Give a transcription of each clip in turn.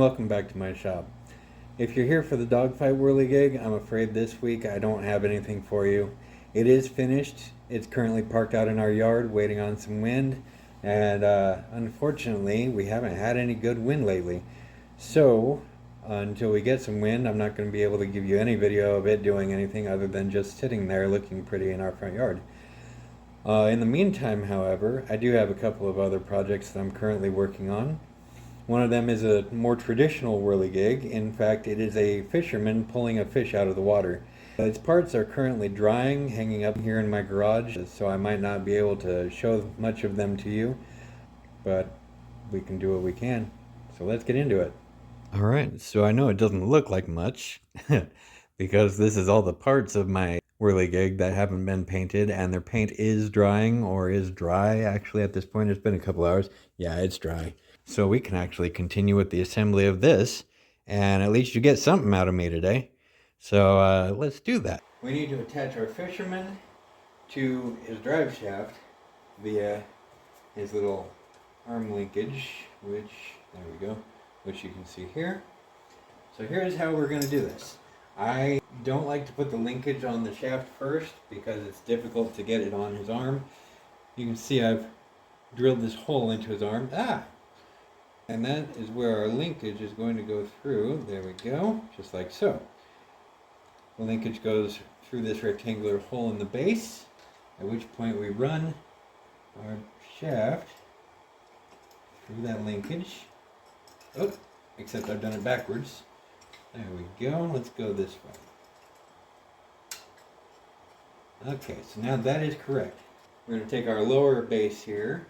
Welcome back to my shop. If you're here for the dogfight whirligig, I'm afraid this week I don't have anything for you. It is finished. It's currently parked out in our yard waiting on some wind, and unfortunately we haven't had any good wind lately. So until we get some wind, I'm not going to be able to give you any video of it doing anything other than just sitting there looking pretty in our front yard. In the meantime, however, I do have a couple of other projects that I'm currently working on. One of them is a more traditional whirligig. In fact, it is a fisherman pulling a fish out of the water. Its parts are currently drying, hanging up here in my garage, so I might not be able to show much of them to you, but we can do what we can. So let's get into it. Alright, so I know it doesn't look like much, because this is all the parts of my whirligig that haven't been painted, and their paint is drying, or is dry actually at this point. It's been a couple hours. Yeah, it's dry. So we can actually continue with the assembly of this, and at least you get something out of me today. So let's do that. We need to attach our Fisherman to his drive shaft via his little arm linkage, which, there we go, which you can see here. So here's how we're going to do this. I don't like to put the linkage on the shaft first because it's difficult to get it on his arm. You can see I've drilled this hole into his arm. And that is where our linkage is going to go through. There we go, just like so. The linkage goes through this rectangular hole in the base, at which point we run our shaft through that linkage. Oh, except I've done it backwards. There we go, let's go this way. Okay, so now that is correct. We're going to take our lower base here.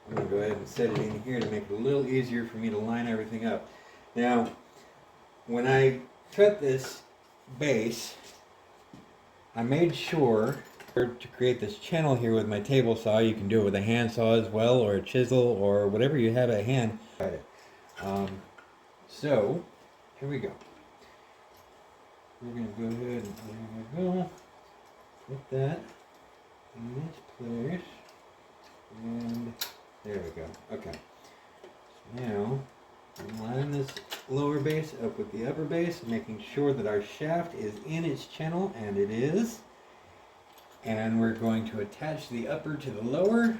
I'm going to go ahead and set it in here to make it a little easier for me to line everything up. Now, when I cut this base, I made sure to create this channel here with my table saw. You can do it with a handsaw as well, or a chisel, or whatever you have at hand. So, here we go. We're going to go ahead and there we go. Put that in its place. And there we go. Okay. So now, line this lower base up with the upper base, making sure that our shaft is in its channel, and it is. And we're going to attach the upper to the lower.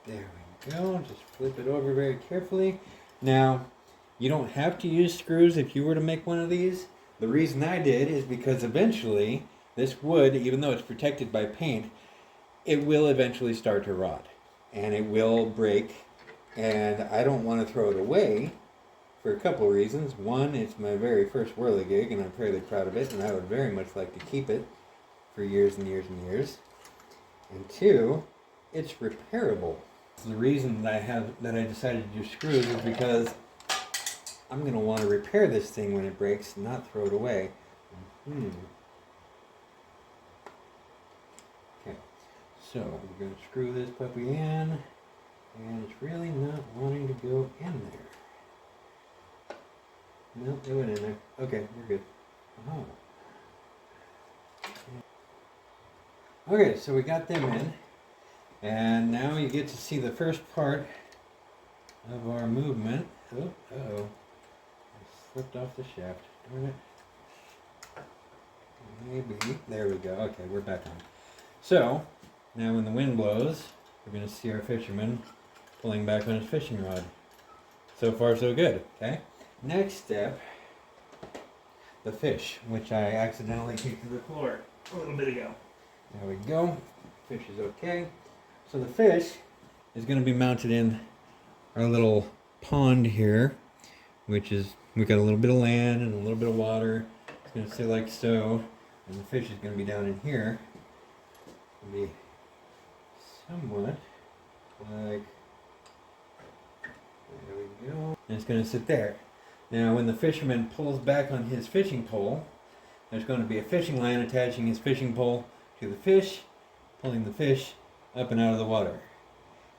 There we go. Just flip it over very carefully. Now, you don't have to use screws if you were to make one of these. The reason I did is because eventually, this wood, even though it's protected by paint, it will eventually start to rot. And it will break, and I don't want to throw it away for a couple of reasons. One, it's my very first whirligig, and I'm fairly proud of it, and I would very much like to keep it for years and years and years. And two, it's repairable. The reason that I decided to do screws is because I'm going to want to repair this thing when it breaks, not throw it away. So we're going to screw this puppy in, and it's really not wanting to go in there. Nope, it went in there. Okay, we're good. Okay, so we got them in, and now you get to see the first part of our movement. Oh, uh-oh. I slipped off the shaft. Darn it. Maybe. There we go. Okay, we're back on. So, now when the wind blows, we're going to see our fisherman pulling back on his fishing rod. So far so good, okay? Next step, the fish, which I accidentally kicked to the floor a little bit ago. There we go, fish is okay. So the fish is going to be mounted in our little pond here, which is, we've got a little bit of land and a little bit of water. It's going to sit like so, and the fish is going to be down in here. It'll be somewhat like, there we go, and it's going to sit there. Now when the fisherman pulls back on his fishing pole, there's going to be a fishing line attaching his fishing pole to the fish, pulling the fish up and out of the water.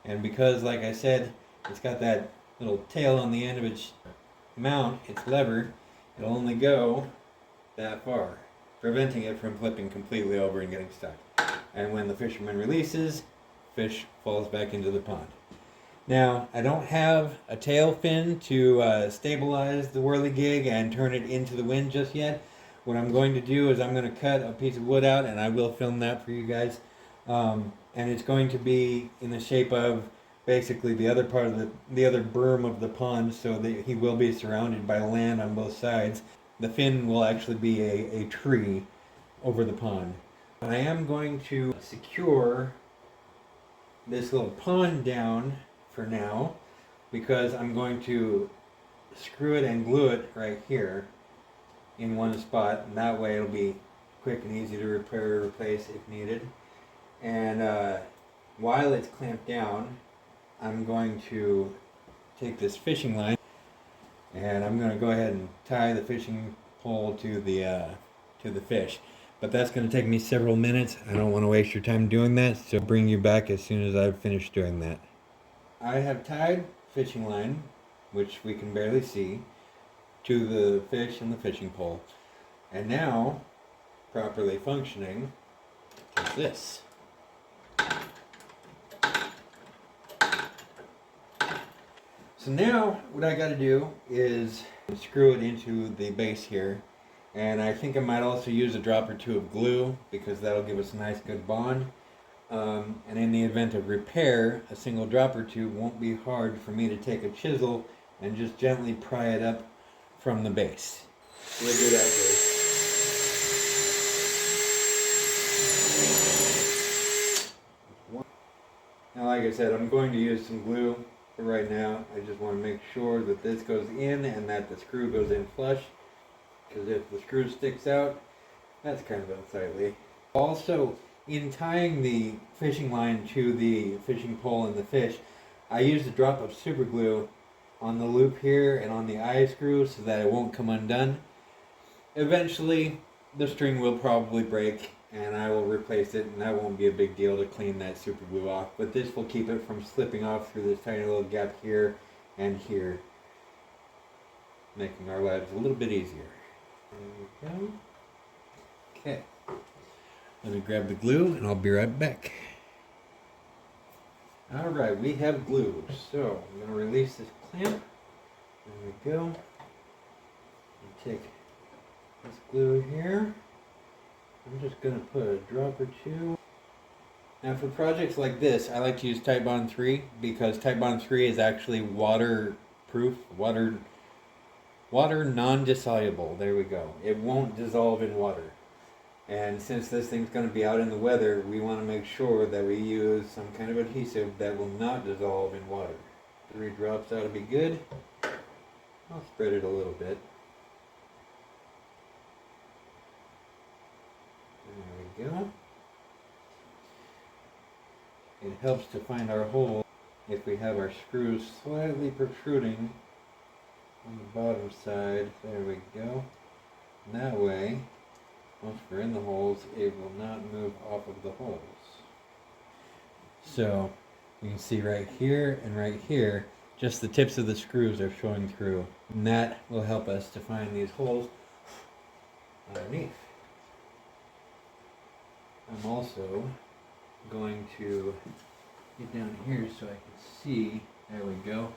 And because, like I said, it's got that little tail on the end of its mount, its lever, it'll only go that far, preventing it from flipping completely over and getting stuck. And when the fisherman releases, fish falls back into the pond. Now, I don't have a tail fin to stabilize the whirligig and turn it into the wind just yet. What I'm going to do is I'm going to cut a piece of wood out, and I will film that for you guys. And it's going to be in the shape of basically the other part of the other berm of the pond, so that he will be surrounded by land on both sides. The fin will actually be a tree over the pond. I am going to secure this little pond down for now, because I'm going to screw it and glue it right here in one spot, and that way it'll be quick and easy to repair or replace if needed. And while it's clamped down, I'm going to take this fishing line and I'm going to go ahead and tie the fishing pole to the fish. But that's going to take me several minutes. I don't want to waste your time doing that, so I'll bring you back as soon as I've finished doing that. I have tied fishing line, which we can barely see, to the fish and the fishing pole. And now, properly functioning, is this. So now, what I got to do is screw it into the base here. And I think I might also use a drop or two of glue, because that'll give us a nice good bond. And in the event of repair, a single drop or two won't be hard for me to take a chisel and just gently pry it up from the base. We'll do that first. Now, like I said, I'm going to use some glue for right now. I just want to make sure that this goes in and that the screw goes in flush, because if the screw sticks out, that's kind of unsightly. Also, in tying the fishing line to the fishing pole and the fish, I used a drop of super glue on the loop here and on the eye screw so that it won't come undone. Eventually, the string will probably break and I will replace it, and that won't be a big deal to clean that super glue off. But this will keep it from slipping off through this tiny little gap here and here, making our lives a little bit easier. There we go. Okay. Let me grab the glue and I'll be right back. Alright, we have glue. So I'm going to release this clamp. There we go. And take this glue here. I'm just going to put a drop or two. Now for projects like this, I like to use Titebond 3 because Titebond 3 is actually waterproof, water non-dissoluble. There we go. It won't dissolve in water. And since this thing's going to be out in the weather, we want to make sure that we use some kind of adhesive that will not dissolve in water. 3 drops ought to be good. I'll spread it a little bit. There we go. It helps to find our hole if we have our screws slightly protruding on the bottom side. There we go. And that way, once we're in the holes, it will not move off of the holes. So you can see right here and right here, just the tips of the screws are showing through. And that will help us to find these holes underneath. I'm also going to get down here so I can see, there we go,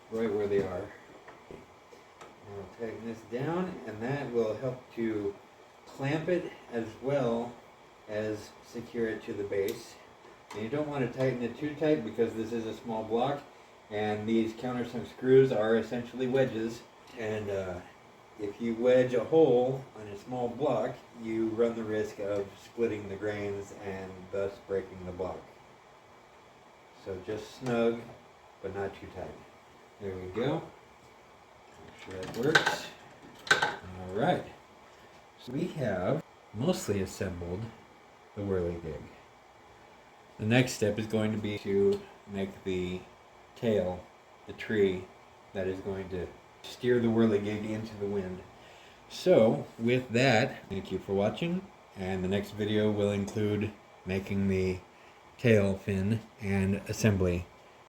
right where they are. I'll tighten this down, and that will help to clamp it as well as secure it to the base. And you don't want to tighten it too tight because this is a small block, and these countersunk screws are essentially wedges. And if you wedge a hole on a small block, you run the risk of splitting the grains and thus breaking the block. So just snug, but not too tight. There we go. Make sure that works. Alright. So we have mostly assembled the Whirlygig. The next step is going to be to make the tail, the tree that is going to steer the Whirlygig into the wind. So with that, thank you for watching, and the next video will include making the tail fin and assembly